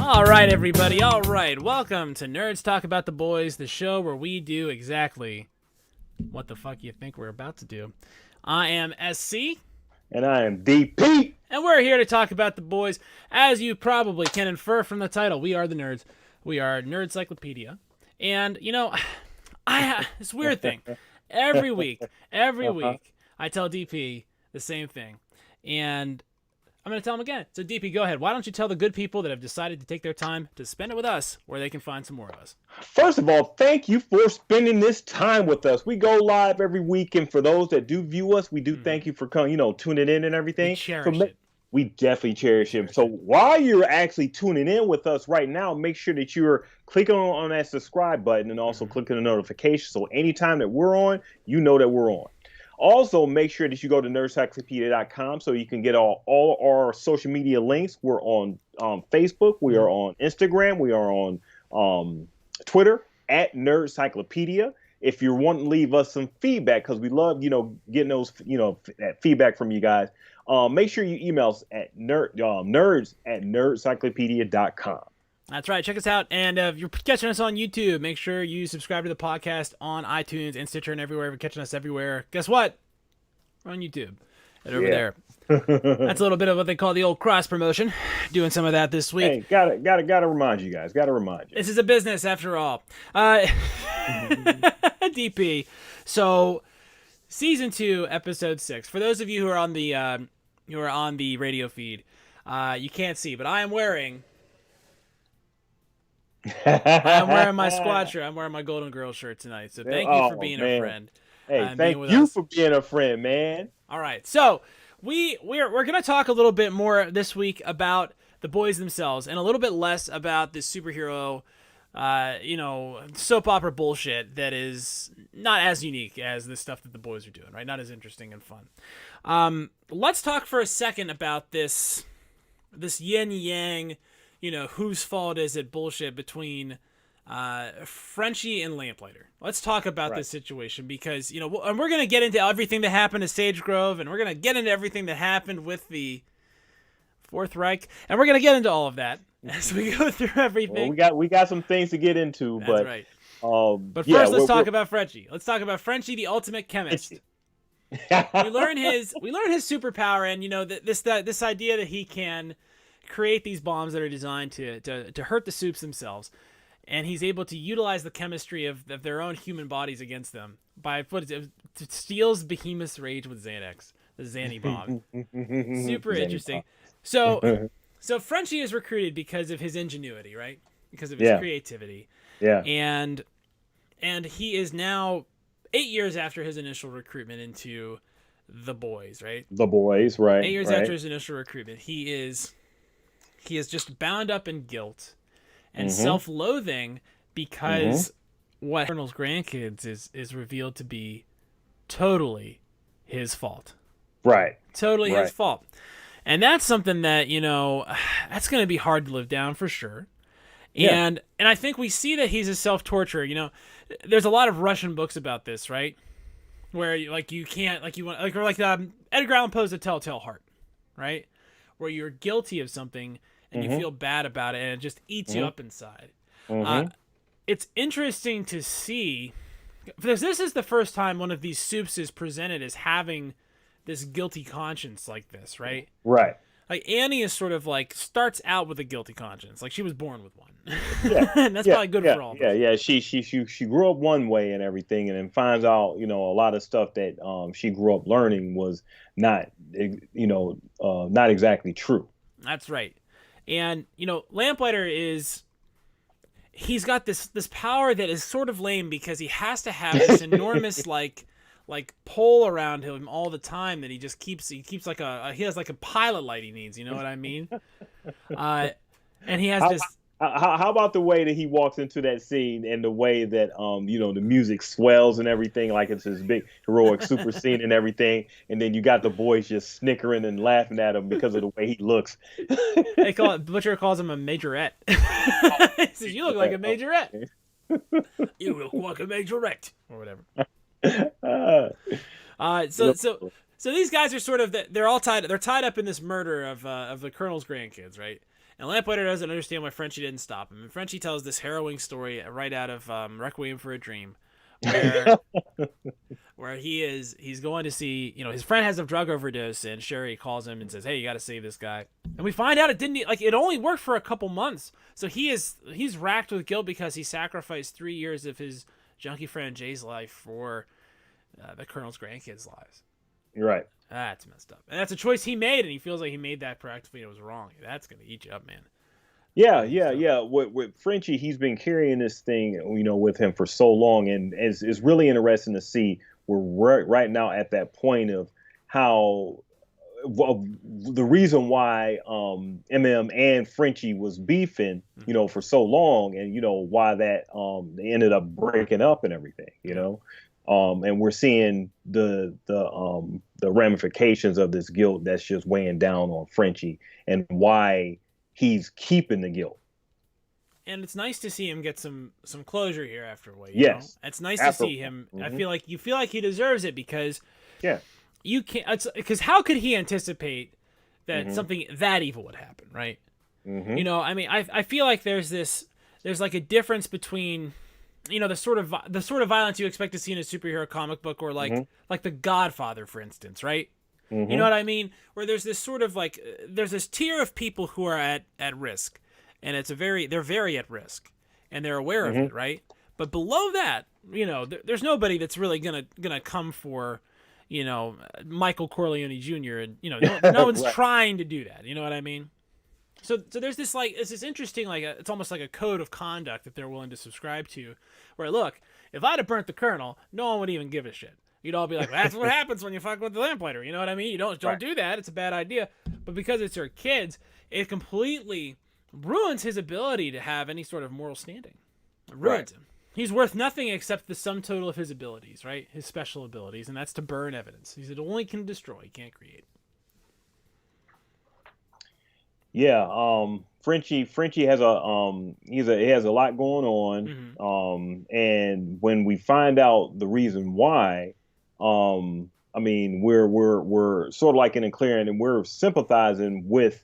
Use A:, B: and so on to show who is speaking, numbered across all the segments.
A: All right, everybody. All right. Welcome to Nerds Talk About the Boys, the show where we do exactly what the fuck you think we're about to do. I am SC.
B: And I am DP.
A: And we're here to talk about the boys. As you probably can infer from the title, we are the nerds. We are Nerd Cyclopedia. And, you know, this weird thing. Every week, I tell DP the same thing. And I'm going to tell him again. So, DP, go ahead. Why don't you tell the good people that have decided to take their time to spend it with us where they can find some more of us?
B: First of all, thank you for spending this time with us. We go live every week, and for those that do view us, we do thank you for coming, tuning in and everything.
A: We cherish it.
B: We definitely cherish it. So while you're actually tuning in with us right now, make sure that you're clicking on that subscribe button and also clicking the notification. So anytime that we're on, you know that we're on. Also, make sure that you go to nerdcyclopedia.com so you can get all our social media links. We're on Facebook. We are on Instagram. We are on Twitter at nerdcyclopedia. If you're wanting to leave us some feedback, because we love, getting those, that feedback from you guys, make sure you email us at nerds@nerdcyclopedia.com.
A: That's right. Check us out. And if you're catching us on YouTube, make sure you subscribe to the podcast on iTunes and Stitcher and everywhere. If you're catching us everywhere, guess what? We're on YouTube. And over there. That's a little bit of what they call the old cross promotion. Doing some of that this week.
B: Hey, gotta remind you guys. Gotta remind you.
A: This is a business after all. DP. So, season 2, episode 6. For those of you who are on the radio feed, you can't see, but I am wearing my squad shirt. I'm wearing my Golden Girl shirt tonight. So thank you for being a friend.
B: Hey, thank you for being a friend, man.
A: All right. So we're going to talk a little bit more this week about the boys themselves and a little bit less about this superhero, soap opera bullshit that is not as unique as the stuff that the boys are doing, right? Not as interesting and fun. Let's talk for a second about this yin yang, whose fault is it bullshit between Frenchie and Lamplighter. Let's talk about this situation because, and we're going to get into everything that happened at Sage Grove, and we're going to get into everything that happened with the Fourth Reich, and we're going to get into all of that as we go through everything.
B: Well, we got some things to get into.
A: That's right. But first, let's talk about Frenchie. Let's talk about Frenchie, the ultimate chemist. we learn his superpower, and this idea that he can create these bombs that are designed to hurt the soups themselves, and he's able to utilize the chemistry of their own human bodies against them by steals Behemoth's rage with Xanax, the Xanny bomb. Super interesting. So Frenchie is recruited because of his ingenuity, right? Because of his creativity.
B: Yeah.
A: And he is now 8 years after his initial recruitment into the boys, right?
B: The boys, right.
A: 8 years after his initial recruitment, he is just bound up in guilt and self-loathing because what Colonel's grandkids is revealed to be totally his fault.
B: Right.
A: Totally his fault. And that's something that, that's going to be hard to live down for sure. Yeah. And I think we see that he's a self-torturer. There's a lot of Russian books about this, right? Where Edgar Allan Poe's A Telltale Heart, right? Where you're guilty of something and you feel bad about it, and it just eats you up inside. It's interesting to see, because this is the first time one of these soups is presented as having this guilty conscience like this, right?
B: Right.
A: Like Annie is sort of like starts out with a guilty conscience, like she was born with one.
B: Yeah,
A: and that's probably good for all of us.
B: Yeah. She grew up one way and everything, and then finds out, a lot of stuff that she grew up learning was not, not exactly true.
A: That's right. And Lamplighter he's got this power that is sort of lame because he has to have this enormous like pole around him all the time that he keeps he has like a pilot light he needs, you know what I mean? And he has this.
B: How about the way that he walks into that scene and the way that the music swells and everything, like it's this big heroic super scene and everything, and then you got the boys just snickering and laughing at him because of the way he looks.
A: Butcher calls him a majorette. He says, "You look like a majorette. You look like a majorette," or whatever. So these guys are sort of they're tied up in this murder of the Colonel's grandkids, right? And Lamplighter doesn't understand why Frenchie didn't stop him. And Frenchie tells this harrowing story right out of Requiem for a Dream, where where he's going to see, his friend has a drug overdose, and Sherry calls him and says, "Hey, you got to save this guy." And we find out it only worked for a couple months. So he's racked with guilt because he sacrificed 3 years of his junkie friend Jay's life for the Colonel's grandkids' lives.
B: You're right.
A: That's messed up. And that's a choice he made, and he feels like he made that proactively and it was wrong. That's going to eat you up, man.
B: Yeah. With Frenchie, he's been carrying this thing, with him for so long, and it's really interesting to see we're right now at that point of how the reason why MM and Frenchie was beefing, for so long, and why that they ended up breaking up and everything, and we're seeing the ramifications of this guilt that's just weighing down on Frenchie, and why he's keeping the guilt.
A: And it's nice to see him get some closure here after a while.
B: Yes,
A: it's nice to see him. Mm-hmm. I feel like he deserves it because you can't. Because how could he anticipate that something that evil would happen, right? Mm-hmm. I mean, I feel like there's like a difference between the sort of violence you expect to see in a superhero comic book, or like The Godfather, for instance, right? Mm-hmm. You know what I mean? Where there's this sort of like there's this tier of people who are at risk, and they're very at risk, and they're aware of it, right? But below that, there's nobody that's really gonna come for, Michael Corleone Jr. and no one's trying to do that. You know what I mean? So there's this it's this interesting it's almost like a code of conduct that they're willing to subscribe to, where look, if I'd have burnt the Colonel, no one would even give a shit. You'd all be like, well, that's what happens when you fuck with the Lamplighter. You know what I mean? You don't do that. It's a bad idea. But because it's her kids, it completely ruins his ability to have any sort of moral standing. It ruins him. He's worth nothing except the sum total of his abilities, right? His special abilities, and that's to burn evidence. He only can destroy, he can't create.
B: Yeah, Frenchie has he has a lot going on. And when we find out the reason why, I mean, we're sort of like in a clearing, and we're sympathizing with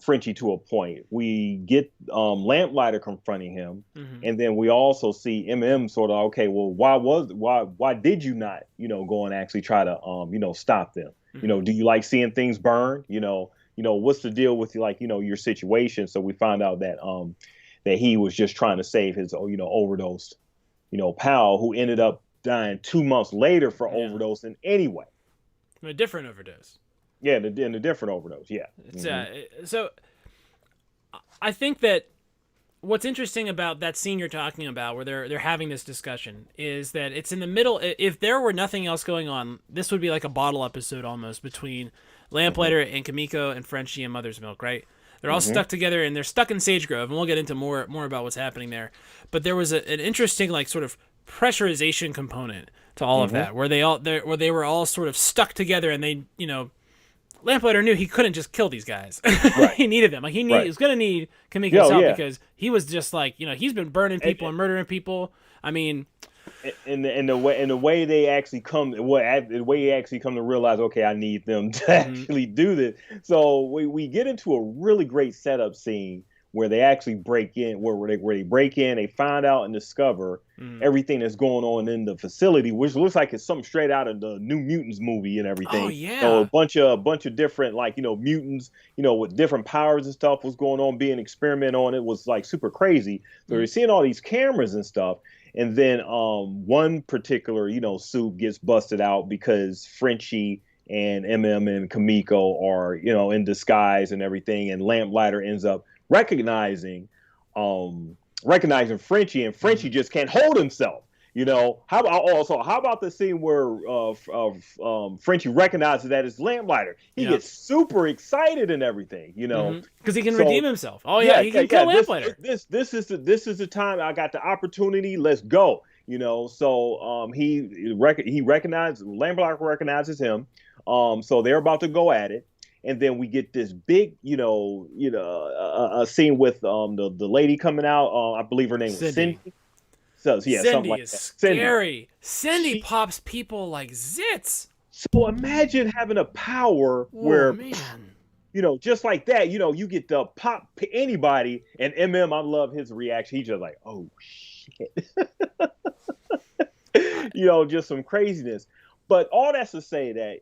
B: Frenchie to a point. We get Lamplighter confronting him, and then we also see MM sort of, okay, well, why did you not go and actually try to stop them? Do you like seeing things burn? What's the deal with your situation? So we find out that that he was just trying to save his overdosed pal, who ended up dying 2 months later for overdosing anyway.
A: A different overdose.
B: Yeah, in a different overdose. Yeah.
A: It's, so I think that what's interesting about that scene you're talking about, where they're having this discussion, is that it's in the middle. If there were nothing else going on, this would be like a bottle episode almost between Lamplighter and Kimiko and Frenchie and Mother's Milk, right? They're all stuck together, and they're stuck in Sage Grove, and we'll get into more about what's happening there. But there was an interesting sort of pressurization component to all of that, where they were all sort of stuck together, and they Lamplighter knew he couldn't just kill these guys. Right. He needed them. He was going to need Kimiko's help because he was just he's been burning people and murdering people. I mean,
B: and the way they actually come, the way he actually come to realize, okay, I need them to actually do this. So we get into a really great setup scene where they actually break in, where they break in, they find out and discover everything that's going on in the facility, which looks like it's something straight out of the New Mutants movie and everything.
A: Oh yeah,
B: so a bunch of different mutants, with different powers and stuff was going on, being experimented on. It was super crazy. So you're seeing all these cameras and stuff. And then one particular, suit gets busted out because Frenchie and MM and Kimiko are, in disguise and everything. And Lamplighter ends up recognizing Frenchie, and Frenchie just can't hold himself. How about the scene where Frenchie recognizes that it's Lamplighter? He gets super excited and everything,
A: because he can redeem himself. Oh yeah, he can kill Lamplighter.
B: This is the time I got the opportunity. Let's go. So he recognizes Lamplighter recognizes him. So they're about to go at it. And then we get this big, a scene with the lady coming out. I believe her name was Cindy. So yeah,
A: Cindy
B: something like
A: is
B: that.
A: scary. Cindy pops people like zits.
B: So imagine having a power where
A: man.
B: just like that, you get to pop anybody, and I love his reaction. He's just like, oh shit, just some craziness. But all that's to say that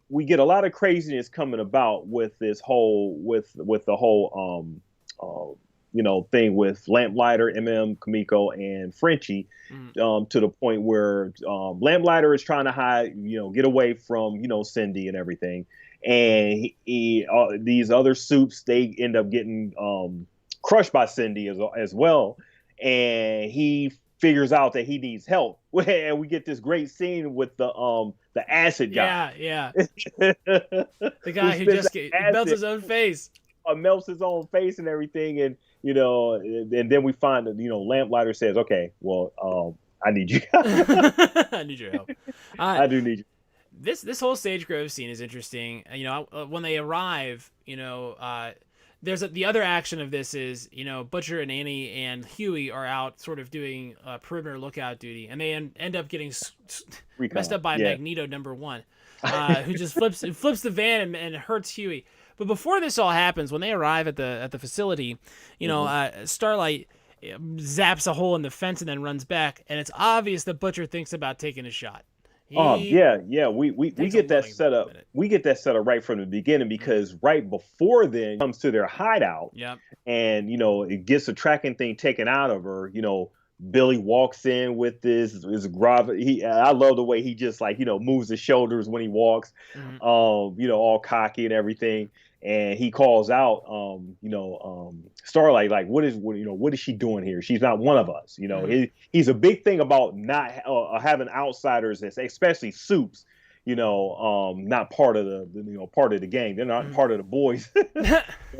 B: we get a lot of craziness coming about with this whole with the whole thing with Lamplighter, Kamiko, and Frenchie, to the point where Lamplighter is trying to hide, get away from Cindy and everything, and these other soups, they end up getting crushed by Cindy as well, and he figures out that he needs help, and we get this great scene with the acid guy.
A: Yeah. The guy who just melts his own face.
B: Melts his own face and everything, and and then we find that Lamplighter says, "Okay, well, I need you.
A: I need your help.
B: I do need you."
A: This whole Sage Grove scene is interesting. When they arrive, there's the other action of this is, Butcher and Annie and Huey are out sort of doing perimeter lookout duty, and they end up getting messed up by Magneto #1, who just flips the van and hurts Huey. But before this all happens, when they arrive at the facility, Starlight zaps a hole in the fence and then runs back, and it's obvious that Butcher thinks about taking a shot.
B: We get that set up. We get that set up right from the beginning, because right before then comes to their hideout.
A: Yep.
B: And it gets the tracking thing taken out of her. Billy walks in with this gravity. I love the way he just moves his shoulders when he walks, all cocky and everything. And he calls out, Starlight, like, what is she doing here? She's not one of us. He's a big thing about not having outsiders, especially soups, not part of the gang. They're not part of the boys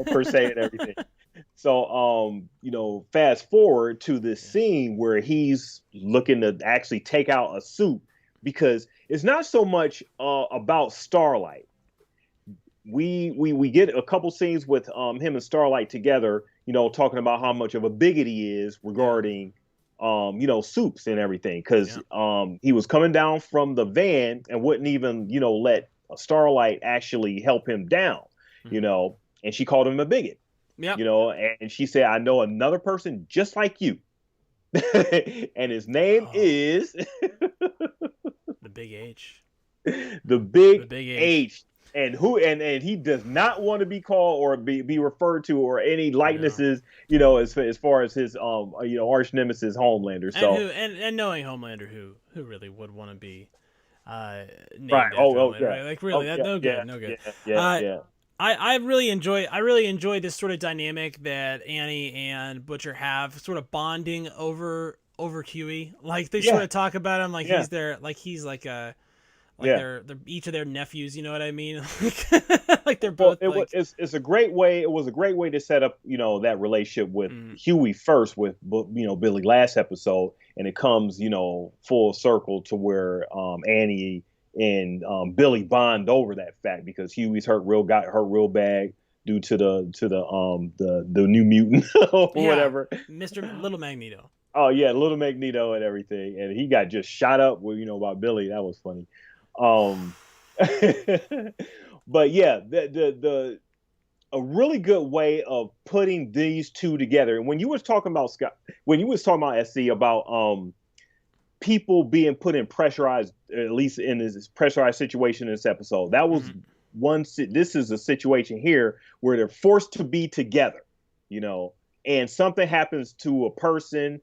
B: per se and everything. So, fast forward to this scene where he's looking to actually take out a soup, because it's not so much about Starlight. We get a couple scenes with him and Starlight together, talking about how much of a bigot he is regarding soups and everything, because he was coming down from the van and wouldn't even let Starlight actually help him down, and she called him a bigot.
A: Yeah.
B: And she said, "I know another person just like you." And his name is
A: the Big H.
B: The Big
A: H.
B: And he does not want to be called or be referred to, or any likenesses, as far as his arch nemesis Homelander. So
A: and knowing Homelander, who really would want to be named
B: right.
A: after Homelander, right? Like, really, no good.
B: Yeah.
A: I really enjoy this sort of dynamic that Annie and Butcher have, sort of bonding over Huey. Like, they sort of talk about him like he's they're each of their nephews, you know what I mean? Like they're both.
B: It's a great way. It was a great way to set up that relationship with Huey first, with Billy last episode, and it comes full circle to where Annie and Billy bond over that fact, because Huey's got hurt real bad due to the New Mutant or whatever,
A: Mr. Little Magneto.
B: Oh yeah, Little Magneto and everything, and he got just shot up with by Billy. That was funny. But yeah, a really good way of putting these two together. And when you was talking about SC, about people being put in pressurized, at least in this pressurized situation in this episode, that was this is a situation here where they're forced to be together, and something happens to a person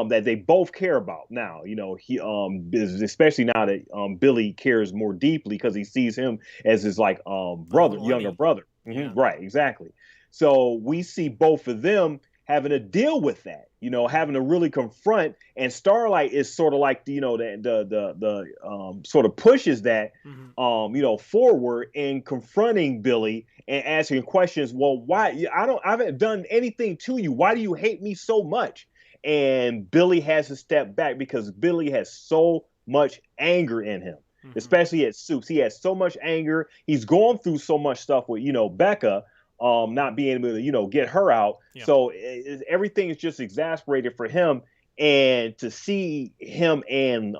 B: that they both care about now. He especially now that Billy cares more deeply, because he sees him as his younger brother.
A: Yeah.
B: Right, exactly. So we see both of them having to deal with that, having to really confront. And Starlight is sort of like the sort of pushes that forward in confronting Billy and asking questions. Well, why? I haven't done anything to you. Why do you hate me so much? And Billy has to step back, because Billy has so much anger in him, especially at Soups. He has so much anger. He's going through so much stuff with, Becca, not being able to, get her out. Yeah. So everything is just exasperated for him. And to see him and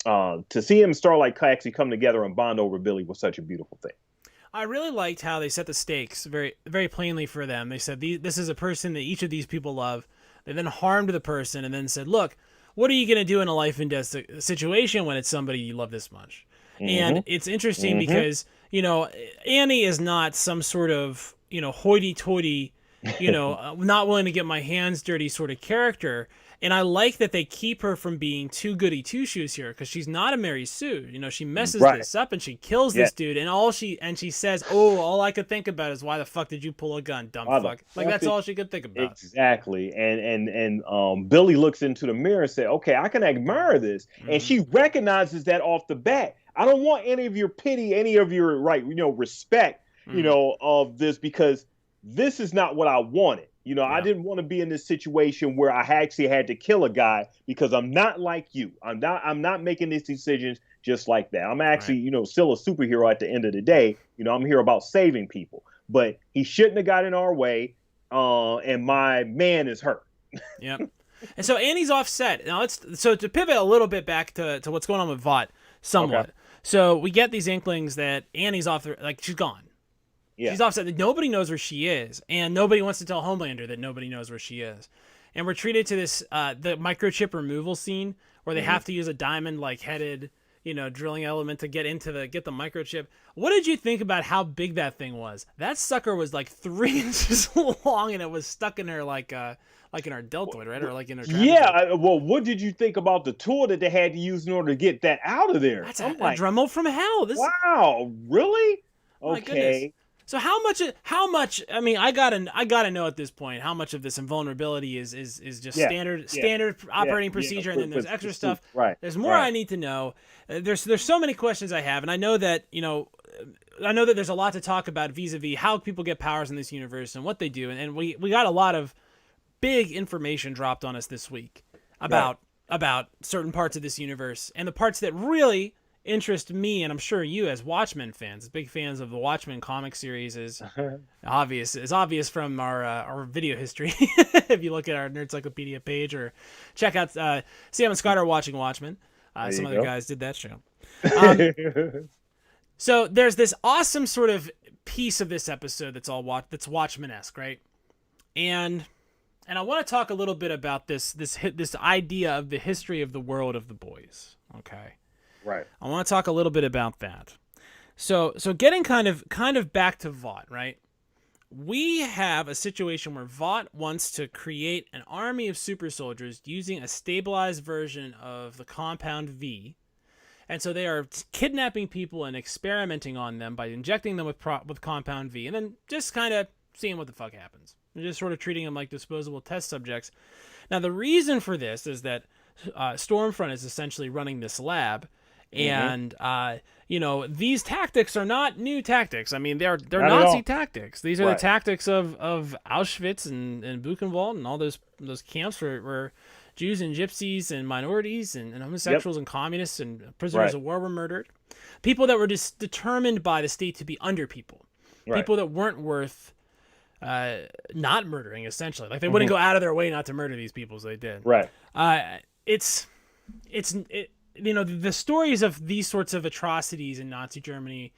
B: Starlight actually come together and bond over Billy was such a beautiful thing.
A: I really liked how they set the stakes very, very plainly for them. They said this is a person that each of these people love. They then harmed the person and then said, look, what are you going to do in a life and death situation when it's somebody you love this much? And it's interesting because, you know, Annie is not some sort of, you know, hoity-toity, you know, not willing to get my hands dirty sort of character. And I like that they keep her from being too goody two-shoes here, because she's not a Mary Sue. You know, she messes this up and she kills this dude, and she says, "Oh, all I could think about is why the fuck did you pull a gun, dumb fuck?" Like that's all she could think about.
B: Exactly. And Billy looks into the mirror and says, "Okay, I can admire this," and she recognizes that off the bat. I don't want any of your pity, any of your respect, you know, of this, because this is not what I wanted. You know, I didn't want to be in this situation where I actually had to kill a guy, because I'm not like you. I'm not making these decisions just like that. I'm actually, you know, still a superhero at the end of the day. You know, I'm here about saving people. But he shouldn't have got in our way, and my man is hurt.
A: Yep. And so Annie's offset. Now so to pivot a little bit back to what's going on with Vought somewhat. Okay. So we get these inklings that Annie's off, like she's gone. Yeah. She's offset. Nobody knows where she is, and nobody wants to tell Homelander that nobody knows where she is. And we're treated to this the microchip removal scene where they have to use a diamond headed, you know, drilling element to get the microchip. What did you think about how big that thing was? That sucker was like 3 inches long, and it was stuck in her like in our deltoid, right? Or like in her trapezoid.
B: Yeah. Well, what did you think about the tool that they had to use in order to get that out of there?
A: That's a Dremel from hell.
B: Wow, really?
A: Okay. My goodness. So how much? I mean, I gotta know at this point how much of this invulnerability is just standard operating procedure, and then there's extra stuff.
B: Right.
A: There's more I need to know. There's so many questions I have, and I know that there's a lot to talk about vis-a-vis how people get powers in this universe and what they do, and we got a lot of big information dropped on us this week about certain parts of this universe, and the parts that really interest me, and I'm sure you as Watchmen fans, big fans of the Watchmen comic series, is obvious from our video history. If you look at our Nerdcyclopedia page, or check out Sam and Scott are watching Watchmen. Some other guys did that show. So there's this awesome sort of piece of this episode that's Watchmen-esque, right? And I want to talk a little bit about this idea of the history of the world of the boys. Okay.
B: Right.
A: I want to talk a little bit about that. So getting kind of back to Vought, right? We have a situation where Vought wants to create an army of super soldiers using a stabilized version of the Compound V. And so they are kidnapping people and experimenting on them by injecting them with Compound V, and then just kind of seeing what the fuck happens. They're just sort of treating them like disposable test subjects. Now, the reason for this is that Stormfront is essentially running this lab. And these tactics are not new tactics. I mean, they're Nazi tactics. These are the tactics of Auschwitz and Buchenwald and all those camps where Jews and gypsies and minorities and homosexuals and communists and prisoners of war were murdered. People that were just determined by the state to be under people. People that weren't worth not murdering, essentially. Like, they wouldn't go out of their way not to murder these people, so they did.
B: Right.
A: The stories of these sorts of atrocities in Nazi Germany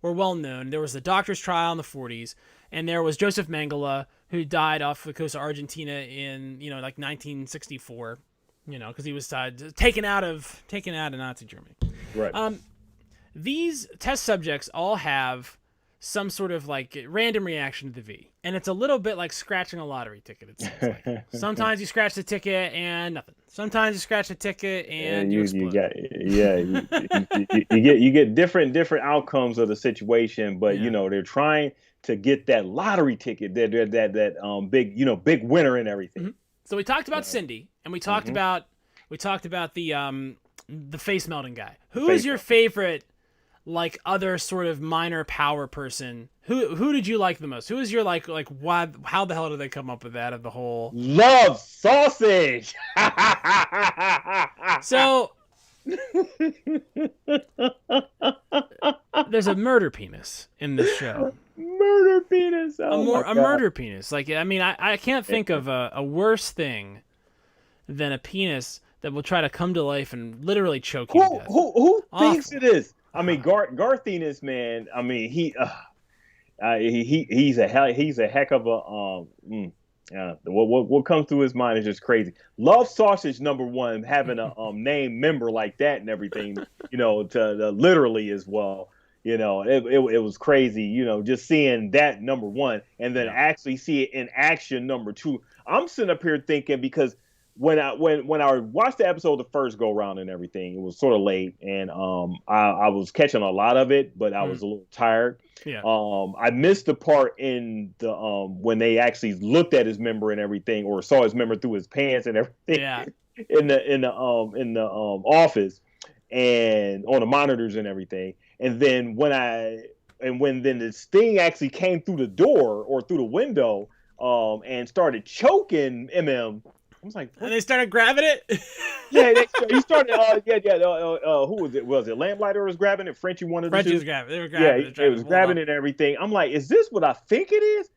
A: were well known. There was the doctor's trial in the 40s, and there was Joseph Mengele, who died off the coast of Argentina in 1964, because he was taken out of Nazi Germany.
B: Right.
A: These test subjects all have some sort of random reaction to the V, and it's a little bit like scratching a lottery ticket. It seems like sometimes you scratch the ticket and nothing. Sometimes you scratch the ticket and you explode.
B: You get different outcomes of the situation, but they're trying to get that lottery ticket, that big winner and everything.
A: Mm-hmm. So we talked about Cindy, and we talked about the face melting guy. Who is your favorite? Other sort of minor power person, who did you like the most? Who is your why? How the hell did they come up with that of the whole
B: love sausage?
A: So there's a murder penis in this show.
B: Murder penis.
A: A murder penis. I can't think of a worse thing than a penis that will try to come to life and literally choke you to death.
B: Who thinks it is? I mean, Garth Ennis, man. I mean, He's a heck of a what comes through his mind is just crazy. Love Sausage #1 having a named member like that and everything, to literally as well. It was crazy, just seeing that #1 and then actually see it in action #2. I'm sitting up here thinking because when I watched the episode the first go round and everything, it was sort of late and I was catching a lot of it, but I was a little tired.
A: Yeah.
B: I missed the part in the when they actually looked at his member and everything, or saw his member through his pants and everything.
A: Yeah.
B: in the office and on the monitors and everything. And then when this thing actually came through the door or through the window and started choking I was like, what?
A: And they started grabbing it.
B: He started. Who was it? Was it Lamplighter was grabbing it? Frenchie wanted
A: Frenchie
B: to.
A: was grabbing. They were grabbing.
B: Yeah, it was grabbing it and everything. I'm like, is this what I think it is?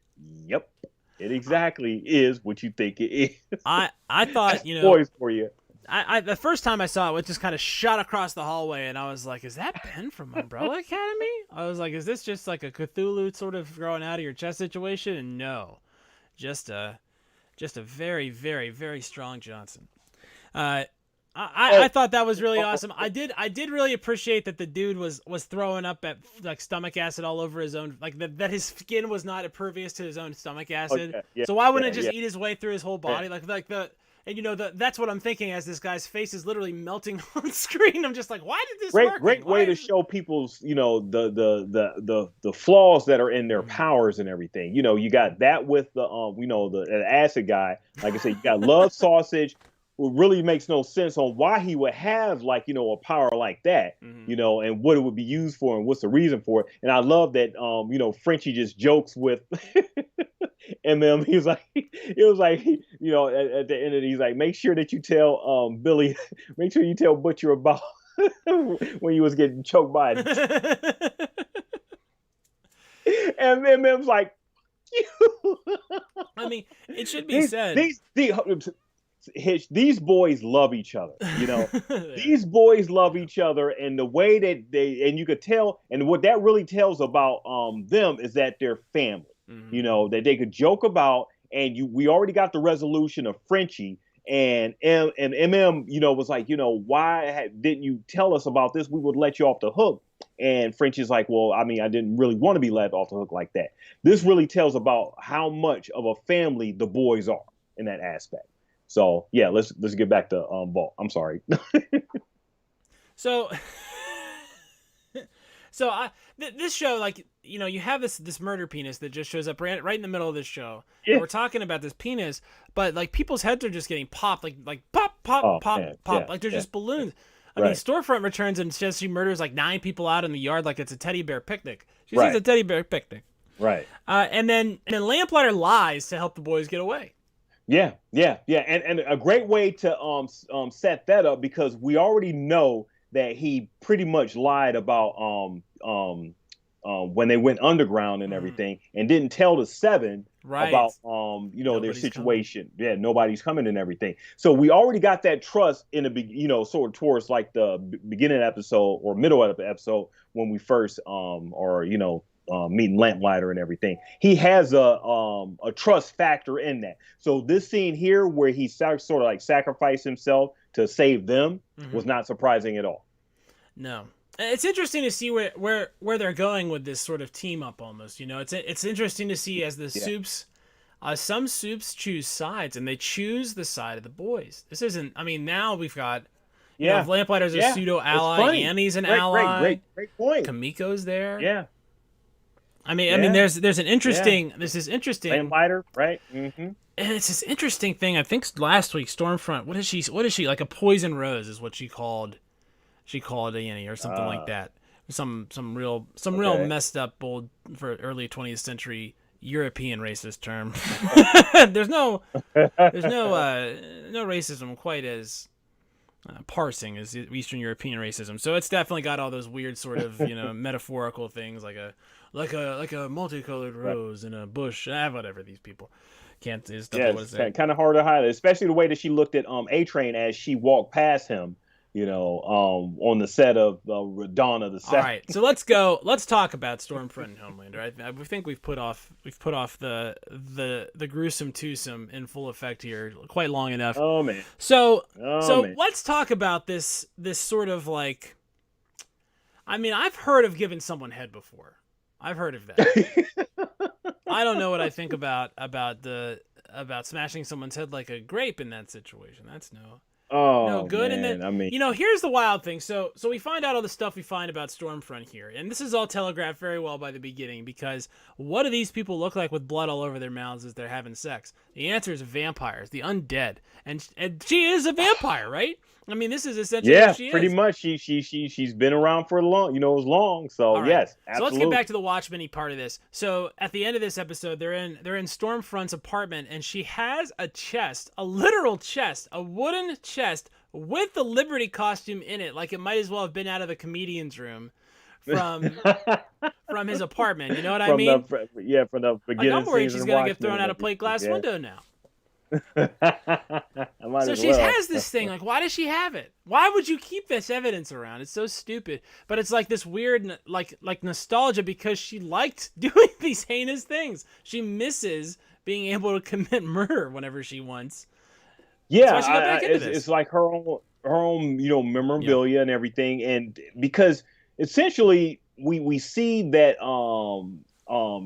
B: Yep, it exactly is what you think it is.
A: I thought,
B: boys for you.
A: I the first time I saw it just kind of shot across the hallway, and I was like, is that Ben from Umbrella Academy? I was like, is this just like a Cthulhu sort of growing out of your chest situation? And no, just a very, very, very strong Johnson. I thought that was really awesome. I did really appreciate that the dude was throwing up at like stomach acid all over his own, like that his skin was not impervious to his own stomach acid. So why wouldn't it just eat his way through his whole body? That's what I'm thinking as this guy's face is literally melting on screen. I'm just like, why did this work?
B: Great way to show people's, the flaws that are in their powers and everything. You got that with the the acid guy. Like I said, you got Love Sausage, who really makes no sense on why he would have a power like that, and what it would be used for and what's the reason for it. And I love that Frenchie just jokes with He was like, at the end of it, he's like, make sure that you tell Billy, make sure you tell Butcher about when he was getting choked by it. And MM's like,
A: I mean, it should be said.
B: Hitch, these boys love each other, These boys love each other, and the way that and you could tell, and what that really tells about them is that they're family. That they could joke about, and we already got the resolution of Frenchie and was like, why didn't you tell us about this? We would let you off the hook. And Frenchie's like, well, I mean, I didn't really want to be let off the hook like that. This really tells about how much of a family the boys are in that aspect. So yeah, let's get back to Ball. I'm sorry.
A: So this show, like, you have this murder penis that just shows up right in the middle of this show. Yeah. And we're talking about this penis, but like people's heads are just getting popped, like pop, pop, pop,
B: man.
A: pop,
B: Yeah.
A: like they're just balloons. I mean, Stormfront returns and says she murders like 9 people out in the yard like it's a teddy bear picnic. She says a teddy bear picnic.
B: Right.
A: And then Lamplighter lies to help the boys get away.
B: Yeah. And a great way to set that up, because we already know that he pretty much lied about when they went underground and everything, and didn't tell the 7 about their situation. Coming. Yeah, nobody's coming and everything. So we already got that trust in the sort of towards like the beginning episode or middle of the episode when we first meeting Lamplighter and everything. He has a trust factor in that. So this scene here where he sort of like sacrificed himself to save them was not surprising at all.
A: No. It's interesting to see where they're going with this sort of team up almost. It's interesting to see as the soups, some soups choose sides, and they choose the side of the boys. This isn't, I mean, now we've got, if Lamplighter's a pseudo ally, Annie's an ally.
B: Great point.
A: Kamiko's there.
B: Yeah.
A: I mean, there's an interesting, this is interesting.
B: Lamplighter, right? Mm-hmm.
A: And it's this interesting thing. I think last week, Stormfront, what is she, like a poison rose is what she called Annie or something like that. Some real messed up old for early 20th century European racist term. there's no racism quite as parsing as Eastern European racism. So it's definitely got all those weird sort of metaphorical things like a multicolored rose in a bush. Whatever, these people can't. It's kind
B: of hard to hide, especially the way that she looked at A-Train as she walked past him. on the set of Dawn of the
A: All
B: South.
A: right, so let's go. Let's talk about Stormfront and Homelander. I think we've put off the gruesome twosome in full effect here quite long enough.
B: Oh man.
A: So
B: Man.
A: let's talk about this sort of like. I mean, I've heard of giving someone head before. I've heard of that. I don't know what I think about smashing someone's head like a grape in that situation. That's no good.
B: Man.
A: And then,
B: I mean,
A: here's the wild thing. So we find out all the stuff we find about Stormfront here, and this is all telegraphed very well by the beginning, because what do these people look like with blood all over their mouths as they're having sex? The answer is vampires, the undead, and she is a vampire, right? I mean, this is essentially what she is.
B: pretty much. She's been around for long, as long. So
A: right.
B: Yes,
A: absolutely.
B: absolutely.
A: So let's get back to the Watchmen-y part of this. So at the end of this episode, they're in Stormfront's apartment, and she has a chest, a literal chest, a wooden chest with the Liberty costume in it, like it might as well have been out of the comedian's room from his apartment. You know what I mean?
B: From the beginning.
A: I'm worried she's gonna get thrown out a plate glass window now. So she has this thing. Like, why does she have it? Why would you keep this evidence around? It's so stupid. But it's like this weird, like nostalgia, because she liked doing these heinous things. She misses being able to commit murder whenever she wants.
B: Yeah, it's like her own memorabilia and everything, and because essentially we see that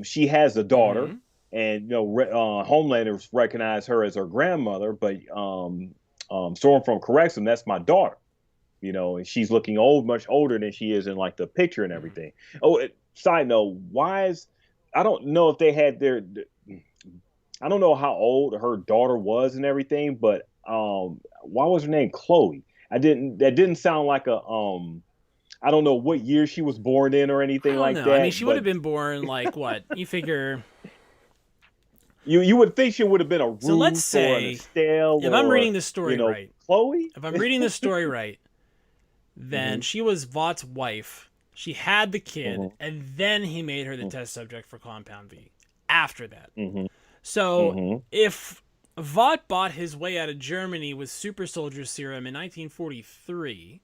B: she has a daughter. Mm-hmm. And Homelanders recognize her as her grandmother, but Stormfront corrects him. That's my daughter, and she's looking much older than she is in like the picture and everything. Oh, side note, I don't know if they had I don't know how old her daughter was and everything, but why was her name Chloe? That didn't sound like a I don't know what year she was born in or anything like that.
A: I mean, she would have been born like what? You figure.
B: You would think she would have been a Ruth,
A: so let's say,
B: or an Estelle,
A: if I'm reading the story right,
B: Chloe.
A: If I'm reading the story right, then she was Vought's wife. She had the kid, and then he made her the test subject for Compound V. After that, so if Vought bought his way out of Germany with super soldier serum in 1943,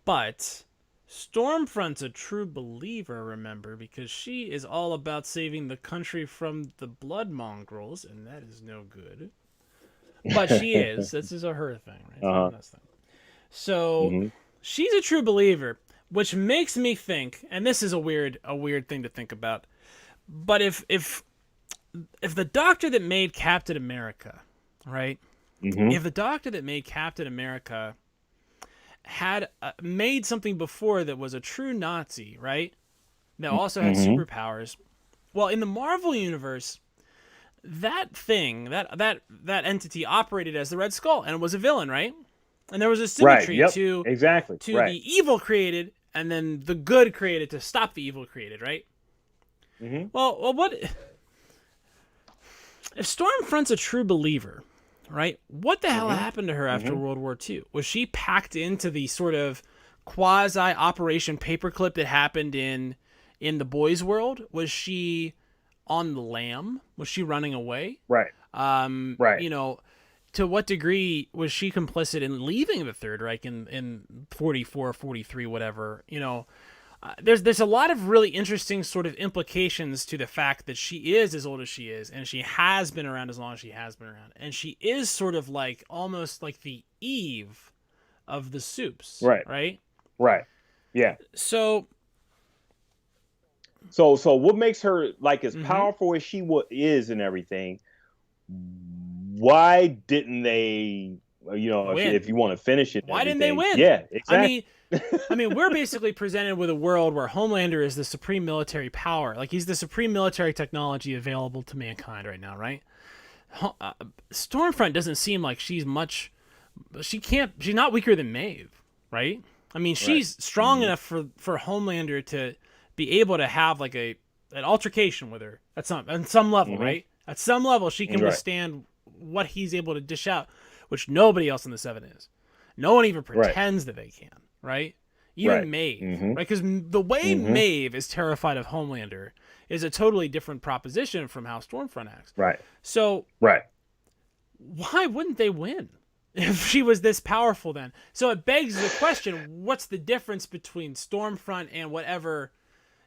A: but Stormfront's a true believer, remember, because she is all about saving the country from the blood mongrels, and that is no good. But she is. This is her thing, right? So she's a true believer, which makes me think, and this is a weird thing to think about, but if the doctor that made Captain America, right? If the doctor that made Captain America had made something before that was a true Nazi, right? That also had superpowers. Well, in the Marvel universe, that thing, that entity operated as the Red Skull, and it was a villain, right? And there was a symmetry to the evil created, and then the good created to stop the evil created, right? Well, what if Stormfront's a true believer? Right? What the hell happened to her after World War II? Was she packed into the sort of quasi Operation Paperclip that happened in the boys' world? Was she on the lam? Was she running away?
B: Right.
A: To what degree was she complicit in leaving the Third Reich in 44, 43, whatever? There's a lot of really interesting sort of implications to the fact that she is as old as she is, and she has been around as long as she has been around, and she is sort of like almost like the Eve of the soups, right?
B: Yeah.
A: So
B: what makes her like as powerful as she is and everything? Why didn't they? If you want to finish it,
A: why didn't they win?
B: Yeah, exactly.
A: I mean, we're basically presented with a world where Homelander is the supreme military power. Like, he's the supreme military technology available to mankind right now, right? Stormfront doesn't seem like she's much. She's not weaker than Maeve, right? I mean, she's strong enough for Homelander to be able to have like an altercation with her at some level, right? At some level, she can withstand what he's able to dish out, which nobody else in the Seven is. No one even pretends that they can. Right? Even Maeve, right? Because the way Maeve is terrified of Homelander is a totally different proposition from how Stormfront acts.
B: Right.
A: So, why wouldn't they win? if she was this powerful then. So it begs the question, what's the difference between Stormfront and whatever,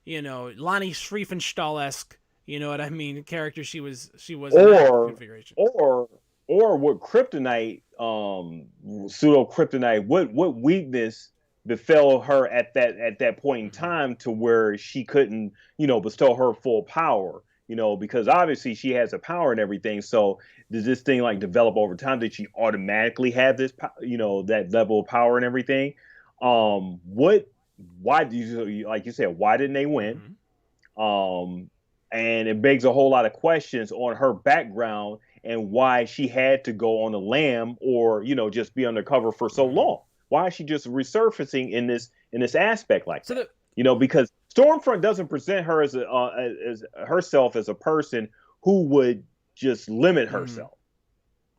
A: Lonnie Schriefenstahl-esque, you know what I mean, character she was in that configuration.
B: Or what kryptonite, pseudo kryptonite, what weakness befell her at that point in time to where she couldn't, bestow her full power, because obviously she has a power and everything. So does this thing like develop over time? Did she automatically have this, that level of power and everything? Why do you, like you said, why didn't they win? And it begs a whole lot of questions on her background and why she had to go on the lam or, just be undercover for so long. Why is she just resurfacing in this aspect like that? Because Stormfront doesn't present her as herself as a person who would just limit herself.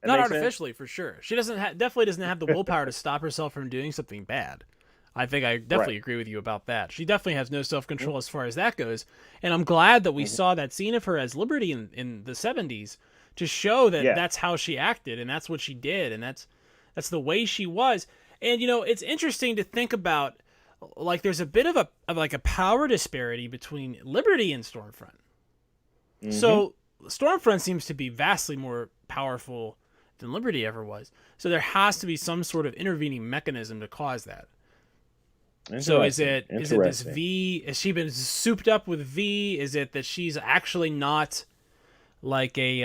A: Not artificially, sense? For sure. She definitely doesn't have the willpower to stop herself from doing something bad. I think I definitely agree with you about that. She definitely has no self-control as far as that goes. And I'm glad that we saw that scene of her as Liberty in the 70s to show that that's how she acted and that's what she did and that's the way she was. And, it's interesting to think about, like, there's a bit of a power disparity between Liberty and Stormfront. So Stormfront seems to be vastly more powerful than Liberty ever was. So there has to be some sort of intervening mechanism to cause that. So is it this V? Has she been souped up with V? Is it that she's actually not like a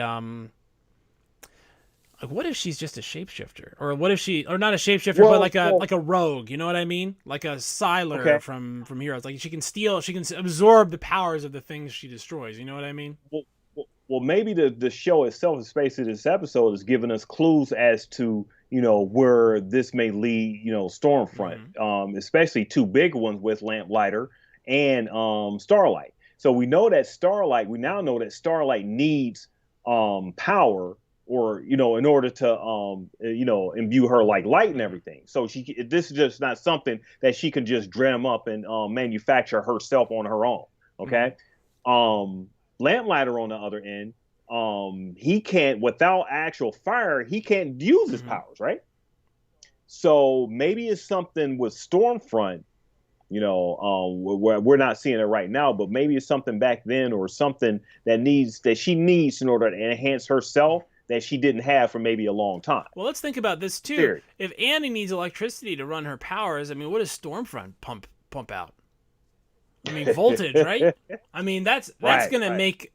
A: like what if she's just a shapeshifter, or what if or not a shapeshifter, but like a rogue? You know what I mean? Like a Siler from Heroes. Like she can absorb the powers of the things she destroys. You know what I mean?
B: Well, maybe the show itself, especially this episode, is giving us clues as to where this may lead, Stormfront, especially two big ones with Lamplighter and Starlight. So we now know that Starlight needs power, or in order to imbue her like light and everything. So this is just not something that she can just drum up and manufacture herself on her own. Okay. Lamplighter on the other end, he can't, without actual fire, he can't use his powers, right? So maybe it's something with Stormfront, we're not seeing it right now, but maybe it's something back then, or something that she needs in order to enhance herself that she didn't have for maybe a long time.
A: Well, let's think about this too. Theory. If Annie needs electricity to run her powers, I mean, what does Stormfront pump out? I mean, voltage, right? I mean, that's gonna make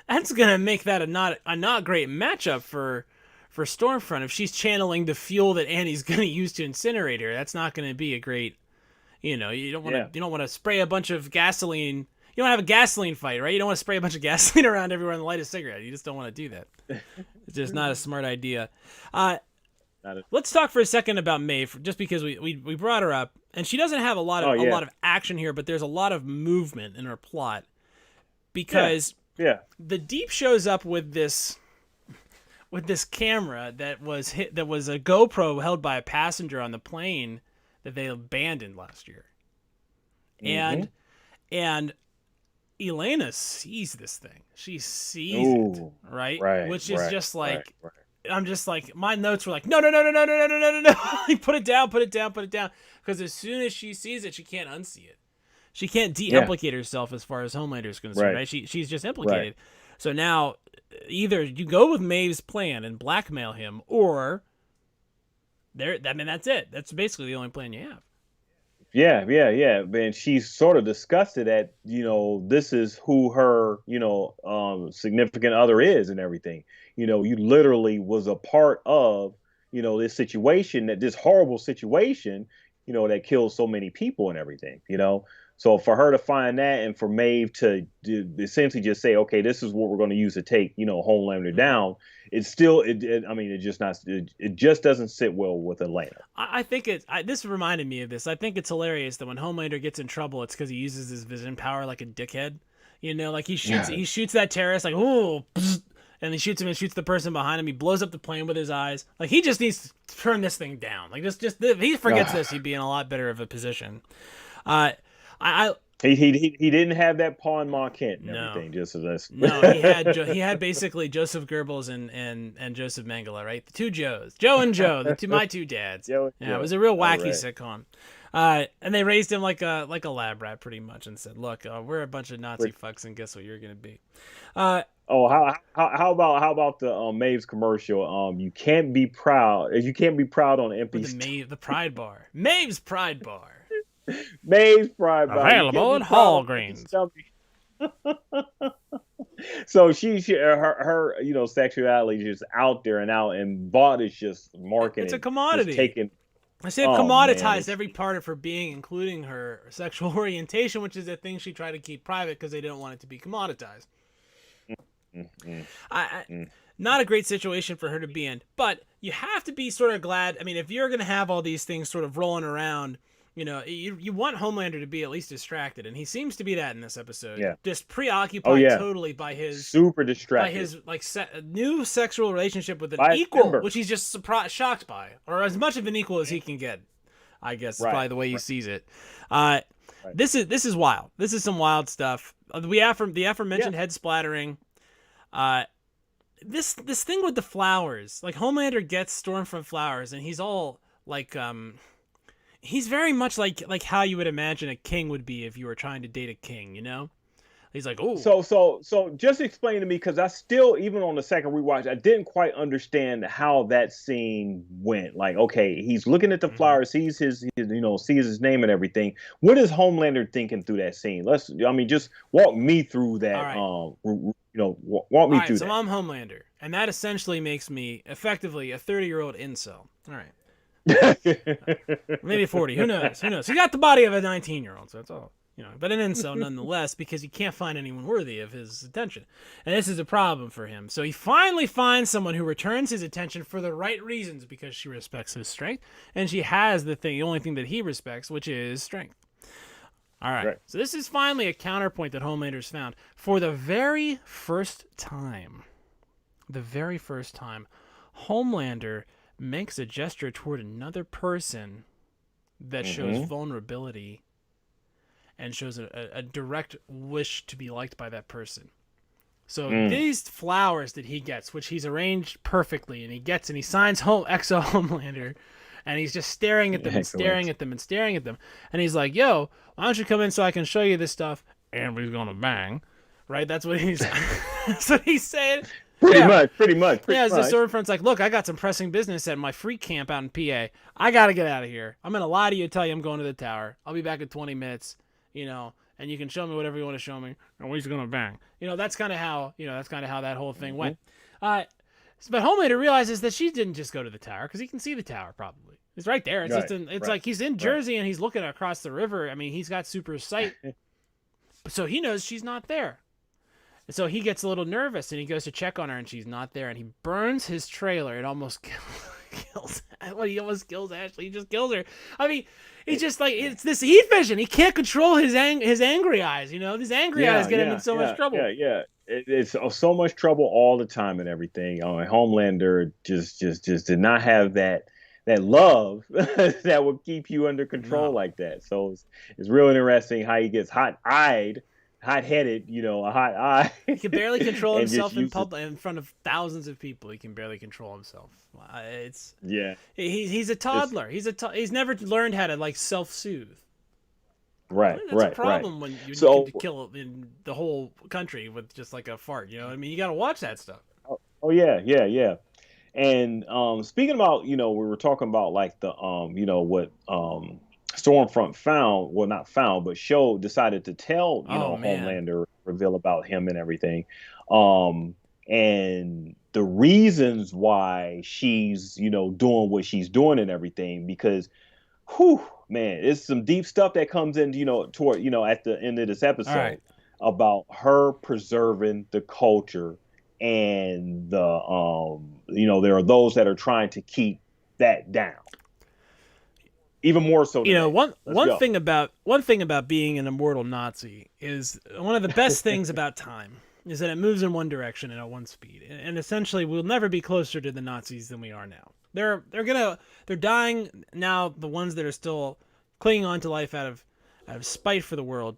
A: that a not great matchup for Stormfront. If she's channeling the fuel that Annie's gonna use to incinerate her, that's not gonna be a great. You don't want to spray a bunch of gasoline. You don't have a gasoline fight, right? You don't want to spray a bunch of gasoline around everywhere and light a cigarette. You just don't want to do that. It's just not a smart idea. Let's talk for a second about Maeve, just because we brought her up, and she doesn't have a lot of action here, but there's a lot of movement in her plot, because the Deep shows up with this camera that was a GoPro held by a passenger on the plane that they abandoned last year, and ELENA sees this thing. She sees it, right? Which is just like. Right. I'm just like, my notes were like, no. Put it down. Because as soon as she sees it, she can't unsee it. She can't de-implicate herself as far as Homelander is concerned, right? She's just implicated. Right. So now, either you go with Maeve's plan and blackmail him, or that's it. That's basically the only plan you have.
B: Yeah. And she's sort of disgusted at, this is who her, significant other is and everything. You literally was a part of, this horrible situation, that kills so many people and everything, So for her to find that, and for Maeve to essentially just say, okay, this is what we're going to use to take, Homelander down, it's still, it just doesn't sit well with ELENA.
A: I think this reminded me of this. I think it's hilarious that when Homelander gets in trouble, it's because he uses his vision power like a dickhead. Like he shoots that terrorist like, ooh, and he shoots him and shoots the person behind him. He blows up the plane with his eyes. Like, he just needs to turn this thing down. Like, just if he forgets this, he'd be in a lot better of a position. I
B: He didn't have that Paul Marquette and
A: No.
B: everything. Just so that's
A: No, he had basically Joseph Goebbels and Joseph Mengele, right? The two Joes, Joe and Joe, my two dads.
B: Joe,
A: Yeah, it was a real wacky
B: right.
A: sitcom. And they raised him like a lab rat, pretty much, and said, "Look, we're a bunch of Nazi fucks, and guess what you're gonna be."
B: Oh, how about the Maeve's commercial? You can't be proud on empty.
A: With the Pride Bar, Maeve's Pride Bar,
B: Maeve's Pride Bar
A: available at Hallgreens.
B: So her sexuality is just out there and out, and Vought is just marketing.
A: It's a commodity.
B: Taking.
A: I said commoditized every part of her being, including her sexual orientation, which is a thing she tried to keep private because they didn't want it to be commoditized. Not a great situation for her to be in, but you have to be sort of glad. I mean, if you're going to have all these things sort of rolling around, you want Homelander to be at least distracted, and he seems to be that in this episode.
B: Yeah.
A: Just preoccupied totally by his
B: super distracted
A: by his new sexual relationship with an
B: by
A: equal, which he's just shocked by, or as much of an equal as he can get. I guess is probably the way he sees it. This is wild. This is some wild stuff. The aforementioned head splattering. This thing with the flowers, like Homelander gets Stormfront flowers, and he's all like, he's very much like how you would imagine a king would be if you were trying to date a king, He's like, oh.
B: So just explain to me, because I still, even on the second rewatch, I didn't quite understand how that scene went. Like, okay, he's looking at the flowers, sees his name and everything. What is Homelander thinking through that scene? Just walk me through that.
A: Right.
B: Walk me through that.
A: So I'm Homelander, and that essentially makes me effectively a 30-year-old incel. All right. Maybe 40. Who knows? He got the body of a 19-year-old, so that's all. But an incel nonetheless, because he can't find anyone worthy of his attention. And this is a problem for him. So he finally finds someone who returns his attention for the right reasons, because she respects his strength, and she has the only thing that he respects, which is strength. All right. So this is finally a counterpoint that Homelander's found. For the very first time, Homelander makes a gesture toward another person that shows vulnerability and shows a direct wish to be liked by that person. So these flowers that he gets, which he's arranged perfectly, and he signs Exo Homelander, and he's just staring at them and staring at them and staring at them. And he's like, yo, why don't you come in so I can show you this stuff, and we're going to bang. Right? That's what he's saying. Pretty much. Yeah, the Stormfront's like, look, I got some pressing business at my freak camp out in PA. I got to get out of here. I'm going to lie to you and tell you I'm going to the tower. I'll be back in 20 minutes. And you can show me whatever you want to show me, and we're just gonna bang. That's kind of how that whole thing went. But Homelander realizes that she didn't just go to the tower, because he can see the tower probably. It's right there. It's like he's in Jersey and he's looking across the river. I mean, he's got super sight, so he knows she's not there. And so he gets a little nervous and he goes to check on her, and she's not there, and he burns his trailer. It almost kills. He almost kills Ashley. He just kills her. I mean. He's just like, it's this heat vision. He can't control his angry eyes. These angry eyes get him in so much trouble.
B: It's so much trouble all the time and everything. Homelander just did not have that love that will keep you under control like that. So it's real interesting how he gets hot-headed, a hot eye.
A: He can barely control himself in public, in front of thousands of people. He can barely control himself. He's a toddler. He's never learned how to self-soothe.
B: Right.
A: That's a problem when you can kill in the whole country with just like a fart. You got to watch that stuff.
B: Oh yeah. And speaking about, we were talking about the what Stormfront found, well, not found, but decided to tell, Homelander, reveal about him and everything. And the reasons why she's, doing what she's doing and everything, because, man, it's some deep stuff that comes in, toward, at the end of this episode about her preserving the culture, and there are those that are trying to keep that down. Even more so.
A: One thing about being an immortal Nazi is one of the best things about time is that it moves in one direction and at one speed. And essentially, we'll never be closer to the Nazis than we are now. They're dying now. The ones that are still clinging on to life out of spite for the world,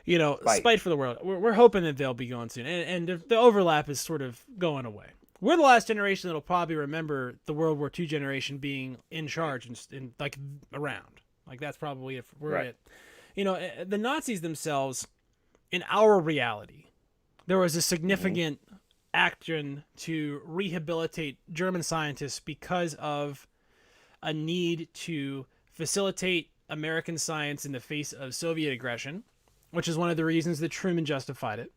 A: you know,
B: Right.
A: Spite for the World. We're hoping that they'll be going soon, and the overlap is sort of going away. We're the last generation that'll probably remember the World War II generation being in charge and like around. Like that's probably if we're
B: Right.
A: it. You know, the Nazis themselves, in our reality, there was a significant action to rehabilitate German scientists because of a need to facilitate American science in the face of Soviet aggression, which is one of the reasons that Truman justified it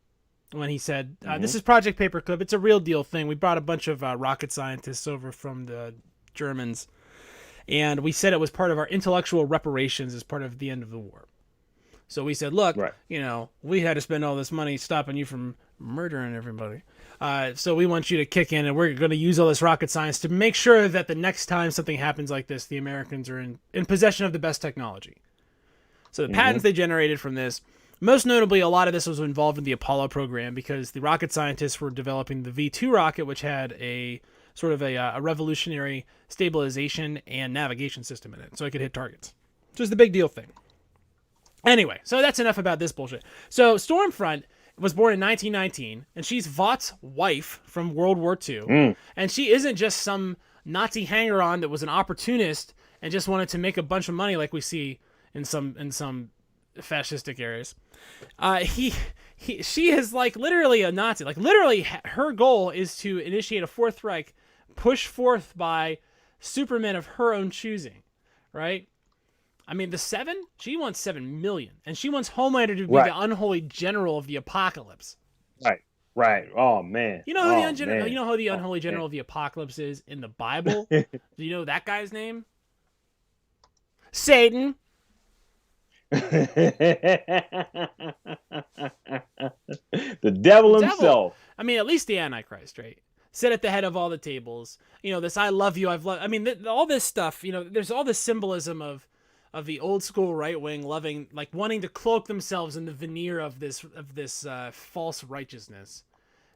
A: when he said, this is Project Paperclip. It's a real deal thing. We brought a bunch of rocket scientists over from the Germans, and we said it was part of our intellectual reparations as part of the end of the war. So we said, look, you know, we had to spend all this money stopping you from murdering everybody. So we want you to kick in, and we're going to use all this rocket science to make sure that the next time something happens like this, the Americans are in possession of the best technology. So the patents they generated from this, most notably, a lot of this was involved in the Apollo program because the rocket scientists were developing the V2 rocket, which had a sort of a revolutionary stabilization and navigation system in it, so it could hit targets. So it's the big deal thing. Anyway, so that's enough about this bullshit. So Stormfront was born in 1919, and she's Vought's wife from World War II. And she isn't just some Nazi hanger-on that was an opportunist and just wanted to make a bunch of money like we see in some fascistic areas. She is like literally a Nazi. Like literally her goal is to initiate a Fourth Reich pushed forth by supermen of her own choosing, right? I mean, the Seven, she wants 7 million, and she wants Homelander to be the unholy general of the apocalypse.
B: Right. Oh man.
A: You know who the unholy general of the apocalypse is in the Bible? Do you know that guy's name? Satan.
B: The devil himself.
A: I mean, at least the Antichrist, right? Sit at the head of all the tables. You know, this I love you, I've loved. I mean, all this stuff, you know, there's all this symbolism of the old school right wing loving, like wanting to cloak themselves in the veneer of this false righteousness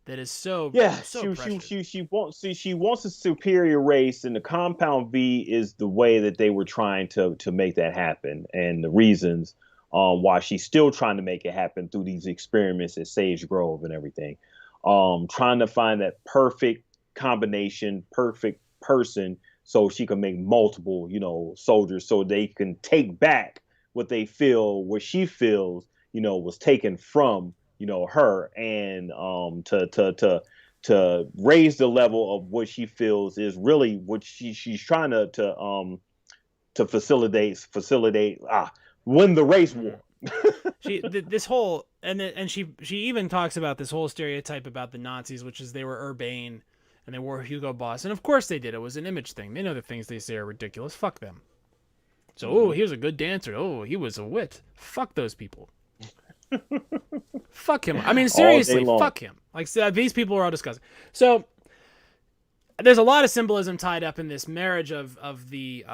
A: that is so
B: she wants a superior race, and the compound V is the way that they were trying to make that happen, and the reasons why she's still trying to make it happen through these experiments at Sage Grove and everything, trying to find that perfect combination, perfect person, so she can make multiple, you know, soldiers, so they can take back what they feel, what she feels, you know, was taken from, you know, her, and to raise the level of what she feels is really what she's trying to facilitate win the race war.
A: This whole and she even talks about this whole stereotype about the Nazis, which is they were urbane and they wore Hugo Boss, and of course they did. It was an image thing. They know the things they say are ridiculous. Fuck them. So, oh, he was a good dancer. Oh, he was a wit. Fuck those people. Fuck him. I mean, seriously, fuck him. Like, these people are all disgusting. So, there's a lot of symbolism tied up in this marriage of the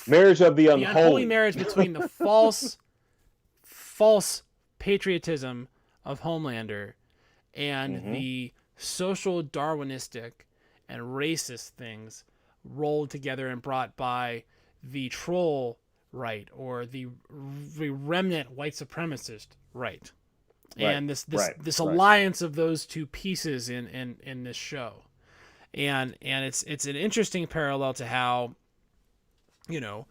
B: marriage of the unholy
A: marriage between the false patriotism of Homelander and the social Darwinistic and racist things rolled together and brought by the troll right, or the remnant white supremacist right. And this alliance of those two pieces in this show, and it's an interesting parallel to how, you know,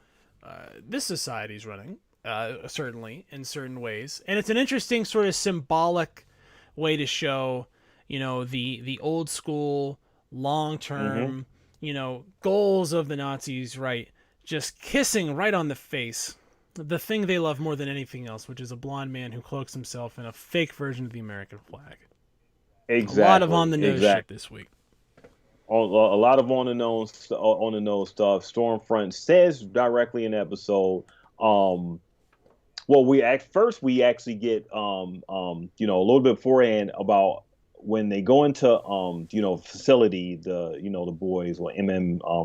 A: this society's running, certainly in certain ways, and it's an interesting sort of symbolic way to show, you know, the old school long term, you know, goals of the Nazis, right? Just kissing right on the face the thing they love more than anything else, which is a blonde man who cloaks himself in a fake version of the American flag.
B: Exactly.
A: A lot of on the nose shit this week.
B: A lot of on the nose stuff. Stormfront says directly in the episode. Well, we actually get you know, a little bit beforehand about when they go into you know, facility, the, you know, the boys, well,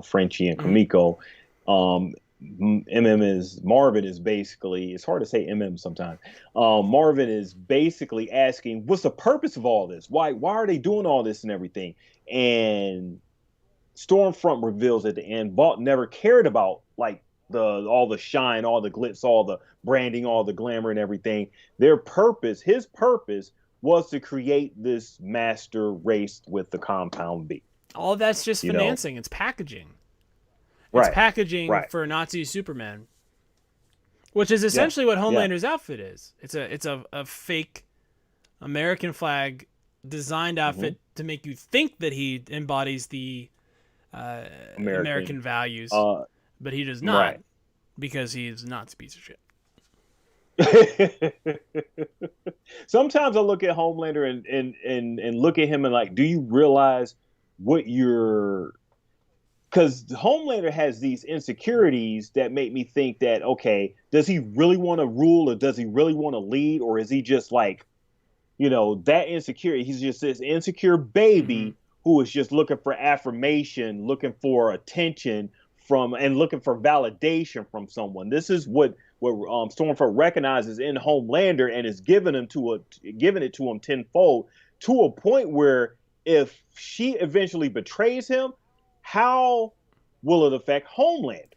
B: Frenchie and Kamiko. Marvin is basically, it's hard to say sometimes. Marvin is basically asking, what's the purpose of all this? Why are they doing all this and everything? And Stormfront reveals at the end, Vought never cared about like all the shine, all the glitz, all the branding, all the glamour and everything. His purpose was to create this master race with the compound B.
A: All that's just
B: You
A: financing. It's packaging. It's
B: Right.
A: packaging
B: Right.
A: for Nazi Superman, which is essentially what Homelander's outfit is. It's a fake American flag designed outfit to make you think that he embodies the American values, but he does not, because he's a Nazi piece of shit.
B: Sometimes I look at Homelander and look at him and like, do you realize what you're? Because Homelander has these insecurities that make me think that, okay, does he really want to rule, or does he really want to lead, or is he just like, that insecurity? He's just this insecure baby who is just looking for affirmation, looking for attention and looking for validation from someone. This is what Stormfront recognizes in Homelander, and is giving it to him tenfold, to a point where if she eventually betrays him, how will it affect Homelander?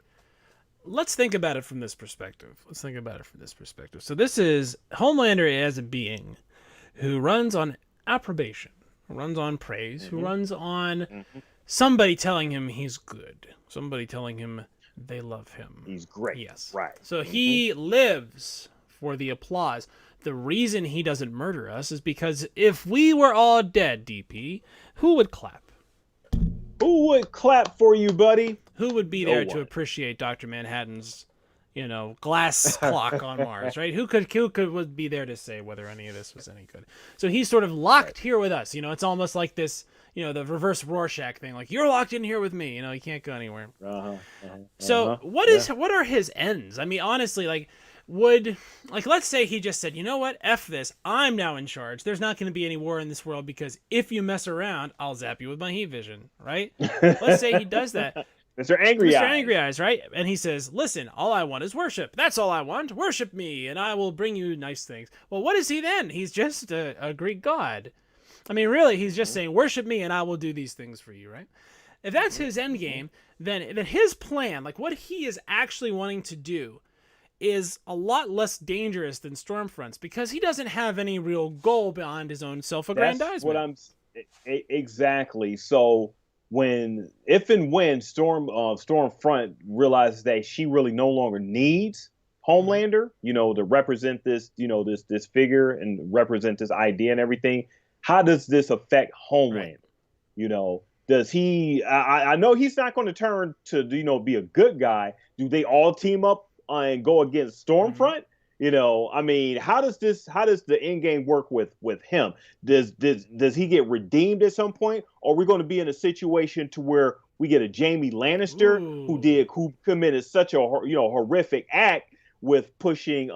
A: Let's think about it from this perspective. So this is Homelander as a being who runs on approbation, who runs on praise, who runs on somebody telling him he's good, somebody telling him they love him.
B: He's great.
A: Yes.
B: Right.
A: So he lives for the applause. The reason he doesn't murder us is because if we were all dead, DP, who would clap?
B: Who would clap for you, buddy?
A: Who would be there to appreciate Dr. Manhattan's, glass clock on Mars, right? Who would be there to say whether any of this was any good? So he's sort of locked here with us. It's almost like this, the reverse Rorschach thing. Like, you're locked in here with me. You can't go anywhere. So what are his ends? I mean, honestly, let's say he just said, you know what? F this. I'm now in charge. There's not going to be any war in this world, because if you mess around, I'll zap you with my heat vision, right? Let's say he does that.
B: Mr. Angry
A: Eyes, right? And he says, listen, all I want is worship. That's all I want. Worship me, and I will bring you nice things. Well, what is he then? He's just a Greek god. I mean, really, he's just saying, worship me, and I will do these things for you, right? If that's his end game, then his plan, like what he is actually wanting to do, is a lot less dangerous than Stormfront's, because he doesn't have any real goal beyond his own self-aggrandizement.
B: Exactly. So if and when Stormfront realizes that she really no longer needs Homelander, to represent this, this figure and represent this idea and everything, how does this affect Homelander? Right. Does he? I know he's not going to turn to be a good guy. Do they all team up and go against Stormfront? I mean, how does the end game work with him? Does he get redeemed at some point? Or are we going to be in a situation to where we get a Jaime Lannister who committed such a horrific act with pushing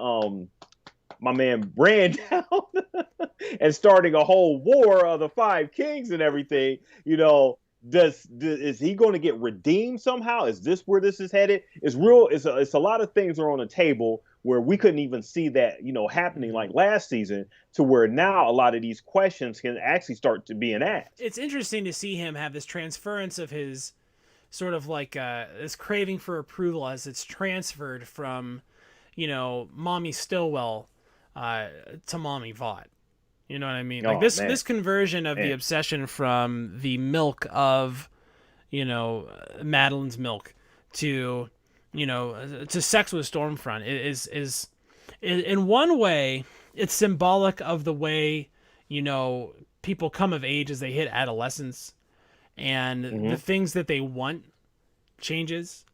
B: my man Bran down and starting a whole war of the Five Kings and everything? Is he going to get redeemed somehow? Is this where this is headed? It's a lot of things are on the table where we couldn't even see that happening like last season, to where now a lot of these questions can actually start to be asked.
A: It's interesting to see him have this transference of his sort of like this craving for approval as it's transferred from Mommy Stillwell to Mommy Vought. You know what I mean? Like this conversion of the obsession from the milk of, Madeline's milk to, to sex with Stormfront is in one way, it's symbolic of the way, people come of age as they hit adolescence, and the things that they want changes,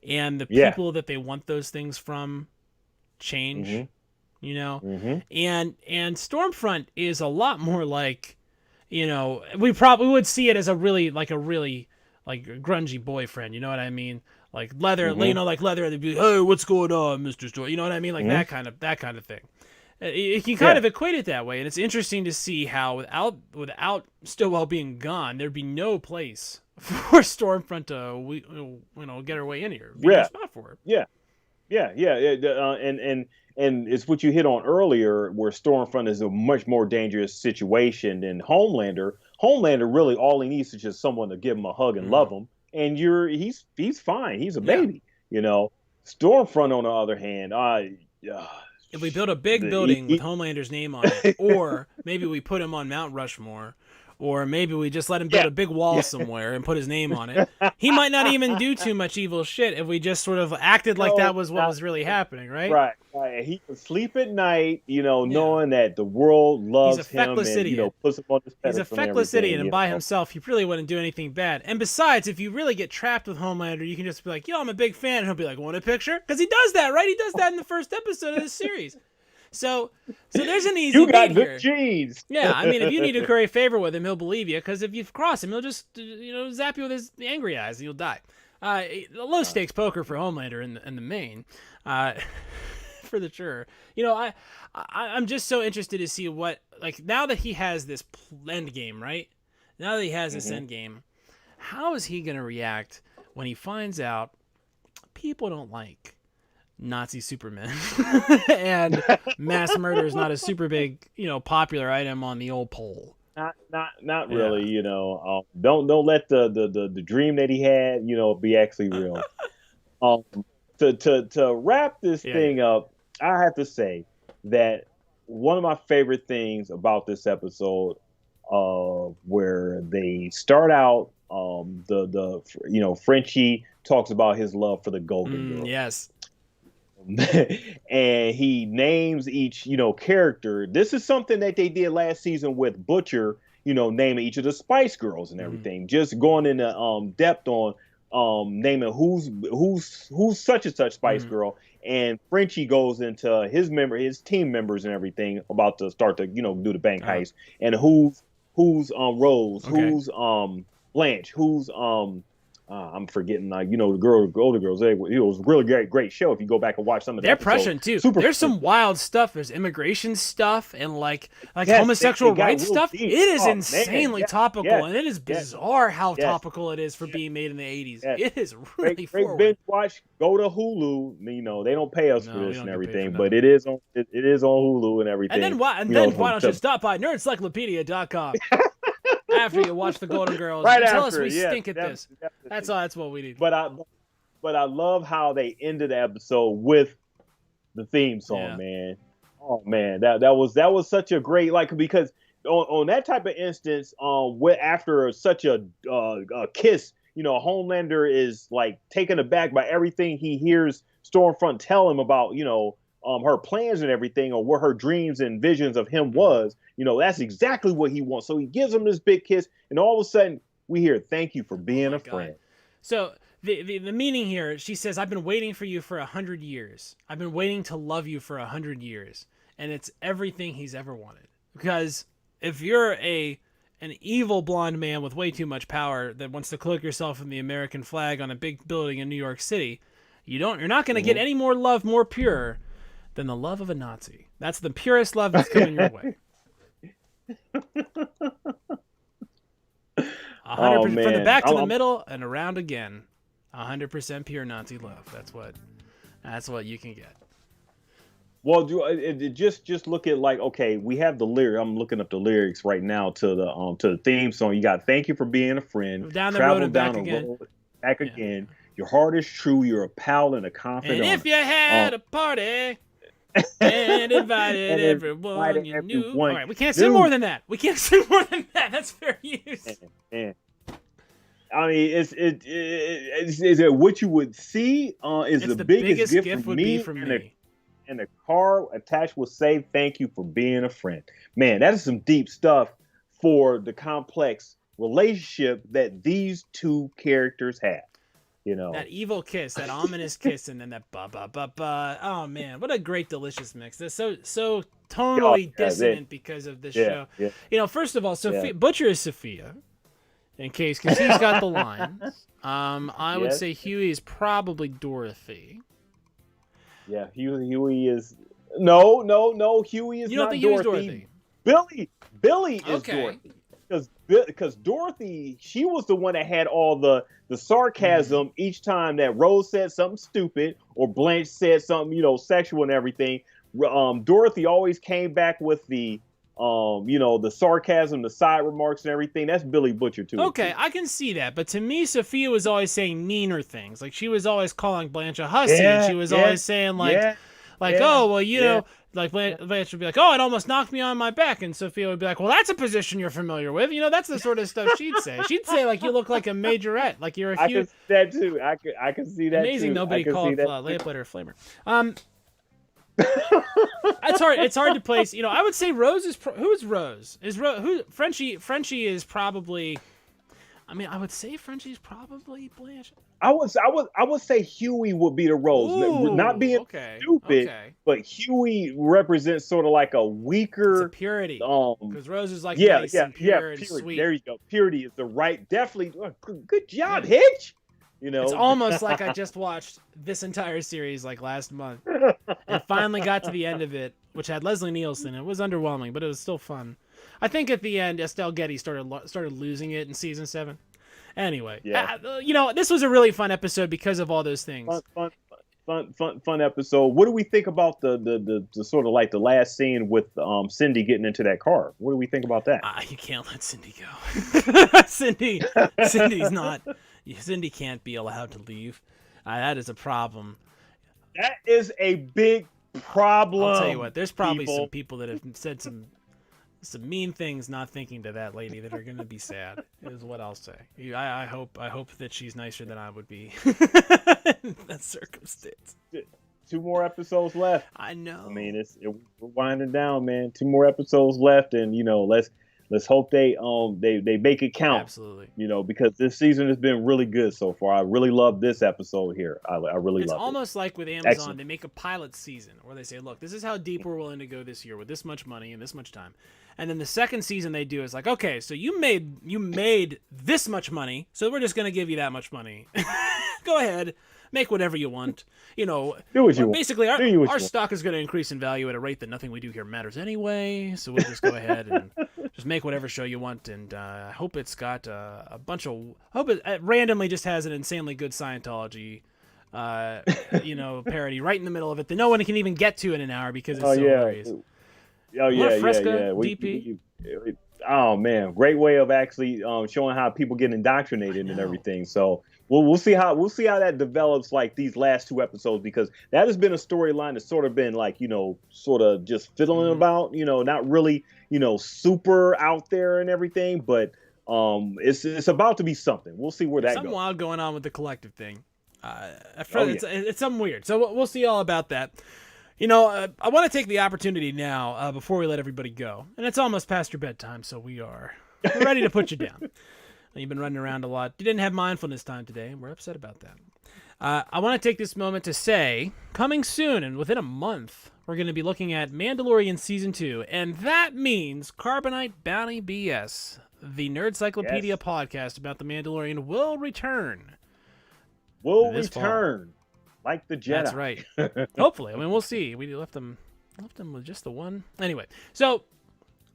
A: and the people that they want those things from change. And Stormfront is a lot more like, we probably would see it as a really grungy boyfriend, you know what I mean? Like leather, like leather, they'd be, hey, what's going on, Mr. Storm? You know what I mean? Like that kind of thing. You can kind of equate it that way, and it's interesting to see how without Stillwell being gone, there'd be no place for Stormfront to get her way in here. Be no spot for her.
B: And it's what you hit on earlier, where Stormfront is a much more dangerous situation than Homelander. Homelander, really, all he needs is just someone to give him a hug and love him, and he's fine. He's a baby, Stormfront, on the other hand,
A: If we build a big building with Homelander's name on it, or maybe we put him on Mount Rushmore, or maybe we just let him build a big wall somewhere and put his name on it, he might not even do too much evil shit if we just sort of acted like that was what was really happening, right?
B: Right. He can sleep at night, knowing that the world loves him and,
A: idiot.
B: Puts him on this pedestal.
A: He's a feckless idiot, and by himself, he really wouldn't do anything bad. And besides, if you really get trapped with Homelander, you can just be like, yo, I'm a big fan, and he'll be like, want a picture? Because he does that, right? He does that in the first episode of this series. So there's an easy
B: You got
A: beat
B: good
A: here.
B: genes.
A: Yeah, I mean, if you need to curry favor with him, he'll believe you. Because if you cross him, he'll just zap you with his angry eyes, and you'll die. Low stakes poker for Homelander in the main, for the sure. I'm just so interested to see what, like, now that he has this end game, right? Now that he has this end game, how is he gonna react when he finds out people don't like Nazi Superman and mass murder is not a super big, popular item on the old poll.
B: Not really, Don't let the dream that he had, be actually real. To wrap this thing up, I have to say that one of my favorite things about this episode, where they start out, Frenchie talks about his love for the Golden Girl.
A: Yes.
B: And he names each, character. This is something that they did last season with Butcher, naming each of the Spice Girls and everything. Just going into depth on naming who's such and such Spice Girl. And Frenchie goes into his team members and everything about to start to, do the bank heist. And who's Rose, who's Blanche, who's I'm forgetting, the older girls. It was a really great show if you go back and watch some of the episodes.
A: They're prescient too. There's some wild stuff. There's immigration stuff and like homosexual rights stuff. It is insanely topical, and it is bizarre how topical it is for being made in the 80s. It is really forward.
B: Binge watch. Go to Hulu. They don't pay us for this and everything, but it is on Hulu and everything.
A: And then why don't you stop by nerdcyclopedia.com after you watch the Golden Girls and tell us we stink at this. That's what we need.
B: But I love how they ended the episode with the theme song, man. Oh man, that was such a great, because on that type of instance, after such a kiss, Homelander is like taken aback by everything he hears Stormfront tell him about, her plans and everything, or what her dreams and visions of him was. That's exactly what he wants. So he gives him this big kiss, and all of a sudden we hear, "Thank you for being a friend."
A: So the meaning here, she says, "I've been waiting for you for 100 years. I've been waiting to love you for 100 years." And it's everything he's ever wanted. Because if you're an evil blonde man with way too much power that wants to cloak yourself in the American flag on a big building in New York City, you're not going to get any more love more pure than the love of a Nazi. That's the purest love that's coming your way. 100% from the back to the middle and around again. 100% pure Nazi love. That's what you can get.
B: Well, just look at, okay, we have the lyric. I'm looking up the lyrics right now to the theme song. You got "Thank you for being a friend."
A: Down the road and back again.
B: Back again. Your heart is true. You're a pal and a confidant.
A: And if you had a party and invited everyone you knew. All right, we can't sing more than that. That's fair use.
B: Man. I mean, is it what you would see? Is the biggest gift for me and the car attached will say, "Thank you for being a friend." Man, that is some deep stuff for the complex relationship that these two characters have.
A: That evil kiss, that ominous kiss, and then that ba ba ba ba. Oh man, what a great, delicious mix! That's so tonally dissonant because of this show. Yeah. First of all, Butcher is Sophia, because he's got the lines. I would say Huey is probably Dorothy. Yeah,
B: Huey is no. Huey is
A: you don't
B: not
A: think
B: Dorothy.
A: Huey's Dorothy?
B: Billy is Dorothy. Because Dorothy, she was the one that had all the sarcasm each time that Rose said something stupid or Blanche said something, sexual and everything. Dorothy always came back with the the sarcasm, the side remarks, and everything. That's Billy Butcher too.
A: Okay, I can see that, but to me, Sophia was always saying meaner things. Like she was always calling Blanche a hussy, and she was always saying oh well, you know, like Blanche would be like, oh, it almost knocked me on my back, and Sophia would be like, well, that's a position you're familiar with. You know, that's the sort of stuff she'd say. She'd say like you look like a majorette, like you're a huge.
B: I can see that too. I can see that.
A: Amazing,
B: too.
A: Nobody called Lamplighter a flamer. It's hard to place. You know, I would say Rose is who is Rose? Frenchie is probably. I mean, I would say Frenchie's probably Blanche.
B: I would say Huey would be the Rose.
A: Ooh,
B: not being stupid, but Huey represents sort of like a weaker
A: purity. Because Rose is like nice and pure and sweet.
B: There you go. Purity is the right. Definitely. Good job, Hitch. You know,
A: it's almost like I just watched this entire series like last month and finally got to the end of it, which had Leslie Nielsen. It was underwhelming, but it was still fun. I think at the end, Estelle Getty started losing it in season 7. Anyway, this was a really fun episode because of all those things.
B: Fun episode. What do we think about the sort of like the last scene with Cindy getting into that car? What do we think about that?
A: You can't let Cindy go. Cindy can't be allowed to leave. That is a problem.
B: That is a big problem.
A: I'll tell you what. There's probably some people that have said some mean things, not thinking to that lady, that are going to be sad. Is what I'll say. I hope that she's nicer than I would be in that circumstance.
B: 2 more episodes left.
A: I know.
B: I mean, we're winding down, man. 2 more episodes left, and let's hope they make it count.
A: Absolutely.
B: Because this season has been really good so far. I really love this episode here. I really love it.
A: It's almost like with Amazon, they make a pilot season where they say, look, this is how deep we're willing to go this year with this much money and this much time. And then the second season they do is like, okay, so you made this much money, so we're just going to give you that much money. Go ahead. Make whatever you want.
B: Do what you want.
A: Basically, our stock is going to increase in value at a rate that nothing we do here matters anyway. So we'll just go ahead and just make whatever show you want. And I hope it's got a bunch of. I hope it randomly just has an insanely good Scientology, parody right in the middle of it that no one can even get to in an hour because it's so hilarious. FRESCA, DP.
B: Oh man, great way of actually showing how people get indoctrinated and everything. So we'll see how that develops like these last 2 episodes, because that has been a storyline that's sort of been like sort of just fiddling about, not really super out there and everything, but it's about to be something. We'll see where that goes.
A: Something wild going on with the collective thing. It's something weird. So we'll see all about that. I want to take the opportunity now before we let everybody go. And it's almost past your bedtime, so we're ready to put you down. You've been running around a lot. You didn't have mindfulness time today, and we're upset about that. I want to take this moment to say, coming soon and within a month, we're going to be looking at Mandalorian Season 2, and that means Carbonite Bounty BS, the Nerdcyclopedia podcast about the Mandalorian, will return.
B: Fall. Like the Jedi.
A: That's right. Hopefully. I mean, we'll see. We left them with just the one. Anyway, so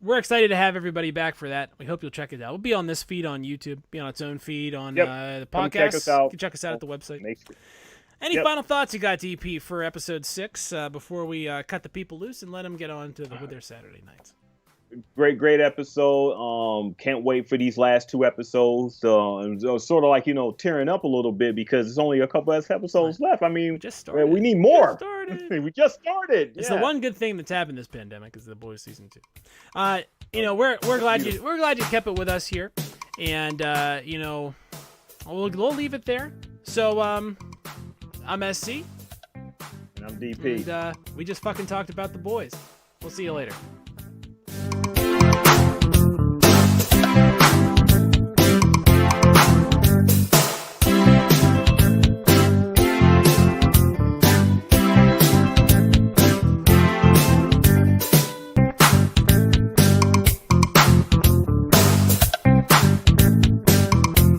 A: we're excited to have everybody back for that. We hope you'll check it out. We'll be on this feed on YouTube, be on its own feed on the podcast.
B: Check us out.
A: You can check us out at the website.
B: Sure.
A: Any final thoughts you got, DP, for episode 6 before we cut the people loose and let them get on with their Saturday nights?
B: Great episode. Can't wait for these last 2 episodes. Sort of like tearing up a little bit because it's only a couple of episodes left. I mean, we need more. We just started.
A: It's the one good thing that's happened this pandemic is The Boys season 2. We're glad you kept it with us here, and we'll leave it there. So I'm SC,
B: and I'm DP,
A: and we just fucking talked about The Boys. We'll see you later.